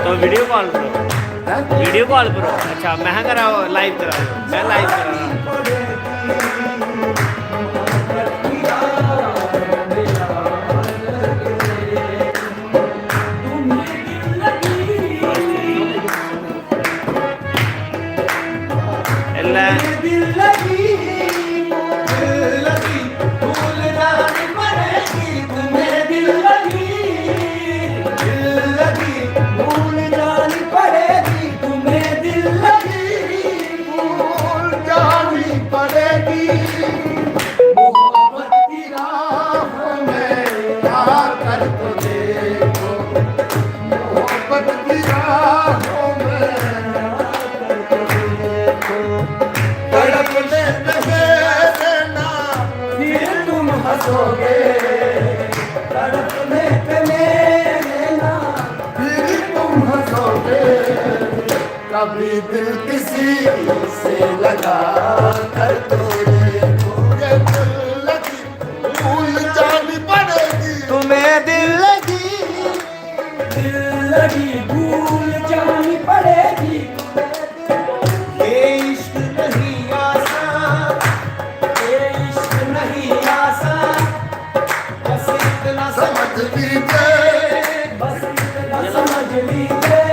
तो video call करो, video call करो। अच्छा मैं कराओ, लाइव करा, मैं लाइव करा। कभी दिल किसी से लगा कर तो भूल जानी पड़ेगी तुम्हें दिल लगी भूल जानी पड़ेगी। ये इश्क नहीं आसान, ये इश्क नहीं आसान, बस इतना समझ लीजिए, बस इतना समझ लीजिए।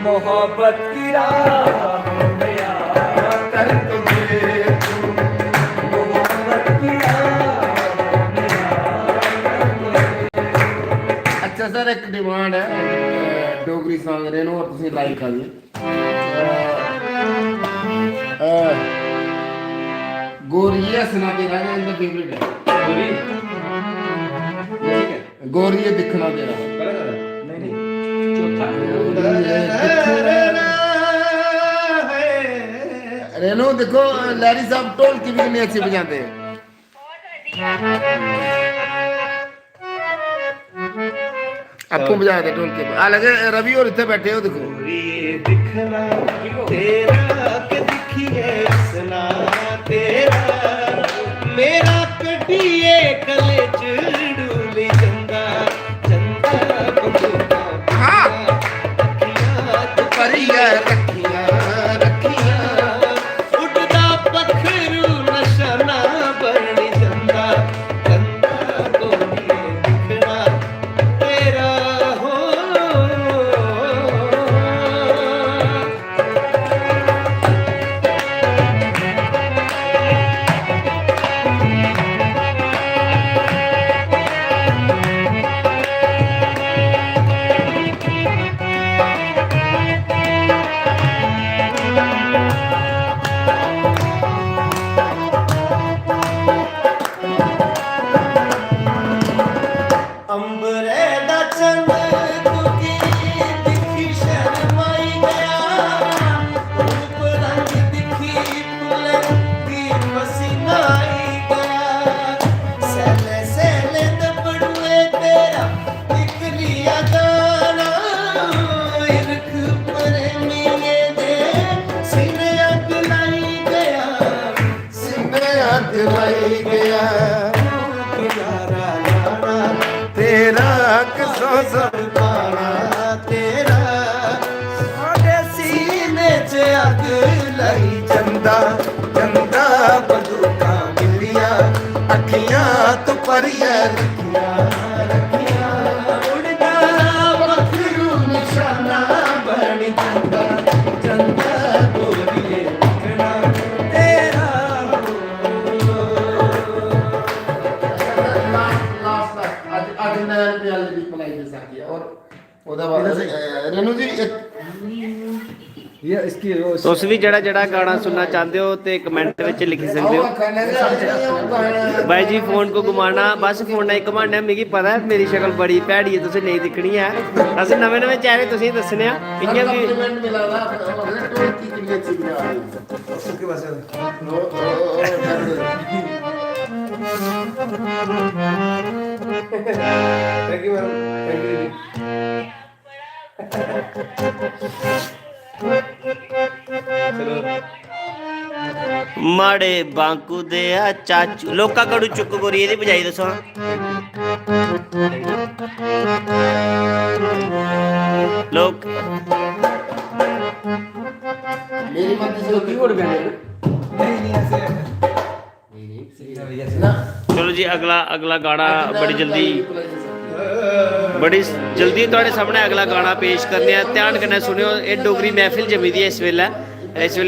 मोहब्बत की राह में आकर तुझे, मोहब्बत की राह में आकर तुझे। अच्छा सर एक डिमांड है डोगरी सॉन्ग रेनो और तुम लाइक कर दिए गोरिया सुना तेरा इनका फेवरेट है गोरिया दिखना तेरा नहीं चौथा रेनो देखो लैरी साहब टोल की भी कितनी अच्छी बजाते हैं। आपको बजा दे टोल के आ लगे रवि और इतने बैठे हो देखो दिखना तेरा के दिखिए हंसना तेरा मेरा कटिए कले चूड़ी चंदा चंदा बंदा हाँ परिया रखिया रखिया उड़दा पखरू नशना बरनी चंदा चंदा को दिखना तेरा हो अंबरे दा चंद तुकी दिखी शर्माई गया रूप रंग दिखी फुले की पसीना आई गया सैले सैले दबड़ुए तेरा दिख लिया गाना इरख प्रेमिये दे सीने अग लाई गया सीने हाथ लाई गया तेरा किसो सरकाना तेरा साडे सीने च अग लाई चंदा चंदा बंदूका मिलिया अखियां तो परिया रखिया उड़दा पखरू निशाना बनी चंदा ये इसकी वो तुस भी जड़ा गाना सुनना चाहते हो तो कमेंट में लिख सकते हो। भाई जी फोन को घुमाना बस फोन ही घुमाना मिगी पता है मेरी शक्ल बड़ी भैड़ी है तुसें नहीं दिक्खनी है अस नवे नवे चेहरे तुसें दस्सने इ'यां भी thank you madam thank you माड़े बांकू दे आ चाचू लोका कड़ू चुक गोरी एदी बजाई दसो लोक मेरी मत से कीबोर्ड पे नहीं ऐसे ना चलो जी अगला अगला गाना बड़ी जल्दी थोड़े सामने अगला गाना पेश करने हैं ध्यान कन्नै सुनियो ये डोगरी महफिल जमी दी है इस वेले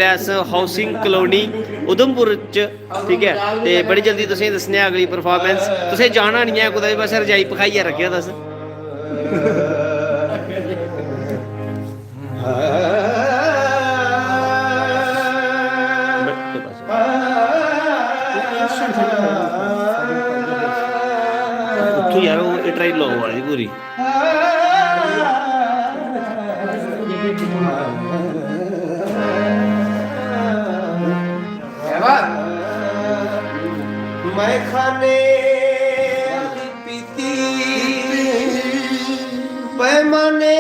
अस हाउसिंग कलोनी उधमपुर च ठीक है ते बड़ी जल्दी तुसें दस्सने अगली परफॉर्मेंस तुसें जाना नहीं है कुदै बस रजाई पखाइयै रखेओ दस उत्थों यार वो ट्राई लो वाली पूरी मैं खाने पीती पैमाने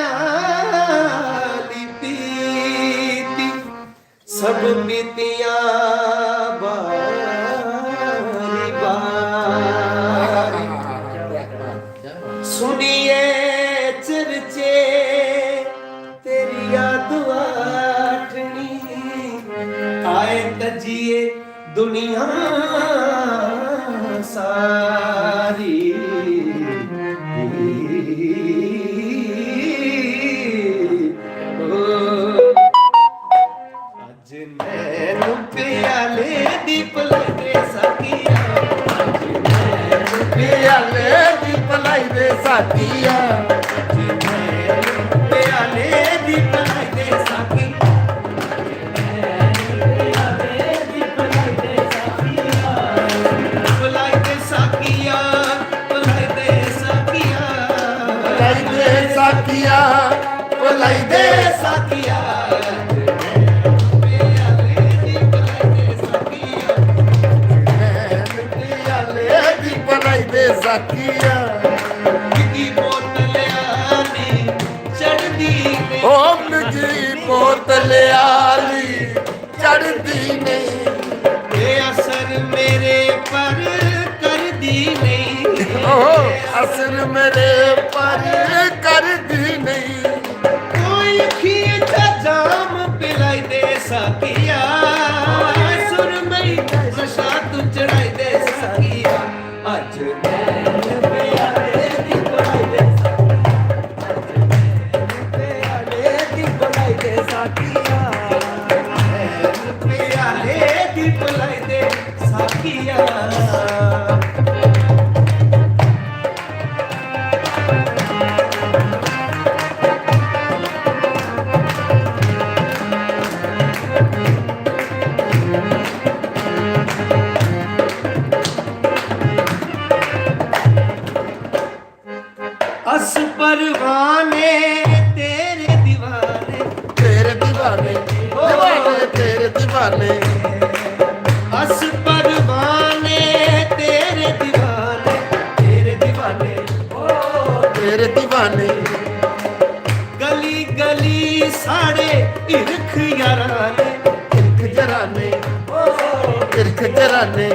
आली पीती सब पीतियां बारी बारी सुनिए चर्चे तेरी याद आठनी आए तजिए दुनिया सारी अज नैनू प्याले दीप लगे सकिया प्याले दी पलाई दे साथिया प्याले दीप लगे सकिया पलाई दे साकिया पलाई दे साकिया की बोतल आली चढ़दी ओ मिठी बोतल आली चढ़दी नहीं ये असर मेरे पर कर दी नहीं ओ असर मेरे पर कर दी नहीं कोई खींचा जाम पिलाई दे साकिया सुर मई नशा तू चढ़ाई दे साकिया अज नैन प्याले दी पलाई दे प्याले दी पलाई दे साकिया नैन प्याले दी पलाई दे साकिया अस परवाने तेरे दीवाने तेरे दीवाने दीवाने तेरे दीवाने अस परवाने तेरे दीवाने तेरे दीवाने तेरे दीवाने गली गली साढ़े इरख याराने इरख जराने इरख जराने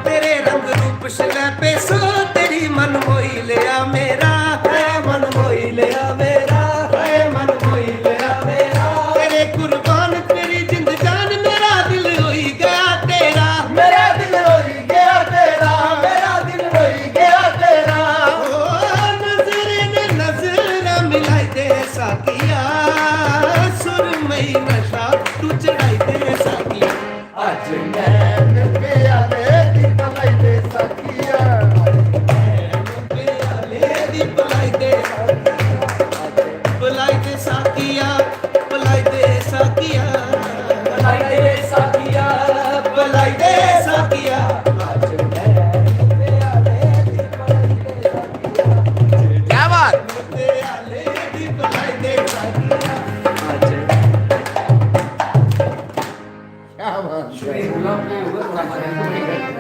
तेरे रंग रूप शलै पेसो तेरी मन मोई लिया मेरा है मन मोई लिया मेरा है मन मोई लिया मेरा तेरे कुर्बान तेरी जिंद जान मेरा दिल होई गया तेरा मेरा दिल होई गया तेरा मेरा दिल होई गया तेरा ओ नजर ने नजर मिलाई दे साकिया सुरमई नशा तू चढ़ाई दे साकिया अज नैन प्याले दी पलाई दे साकिया प्याले दी पलाई दे साकिया क्या बात है।